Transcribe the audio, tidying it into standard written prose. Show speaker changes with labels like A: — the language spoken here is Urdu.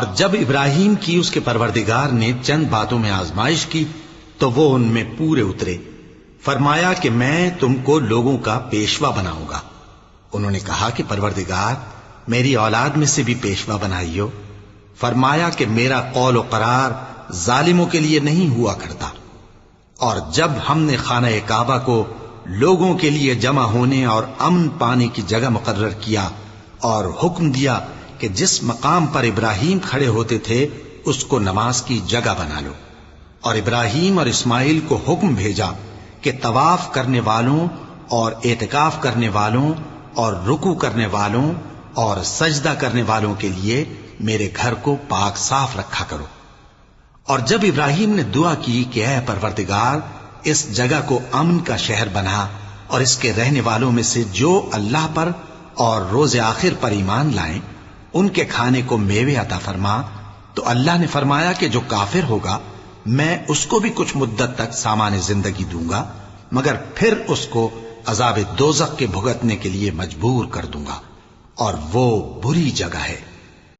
A: اور جب ابراہیم کی اس کے پروردگار نے چند باتوں میں آزمائش کی تو وہ ان میں پورے اترے. فرمایا کہ میں تم کو لوگوں کا پیشوا بناؤں گا. انہوں نے کہا کہ پروردگار میری اولاد میں سے بھی پیشوا بنائیو. فرمایا کہ میرا قول و قرار ظالموں کے لیے نہیں ہوا کرتا. اور جب ہم نے خانہ کعبہ کو لوگوں کے لیے جمع ہونے اور امن پانے کی جگہ مقرر کیا اور حکم دیا کہ جس مقام پر ابراہیم کھڑے ہوتے تھے اس کو نماز کی جگہ بنا لو، اور ابراہیم اور اسماعیل کو حکم بھیجا کہ طواف کرنے والوں اور اعتکاف کرنے والوں اور رکوع کرنے والوں اور سجدہ کرنے والوں کے لیے میرے گھر کو پاک صاف رکھا کرو. اور جب ابراہیم نے دعا کی کہ اے پروردگار اس جگہ کو امن کا شہر بنا اور اس کے رہنے والوں میں سے جو اللہ پر اور روز آخر پر ایمان لائیں ان کے کھانے کو میوے عطا فرما، تو اللہ نے فرمایا کہ جو کافر ہوگا میں اس کو بھی کچھ مدت تک سامان زندگی دوں گا، مگر پھر اس کو عذاب دوزخ کے بھگتنے کے لیے مجبور کر دوں گا، اور وہ بری جگہ ہے.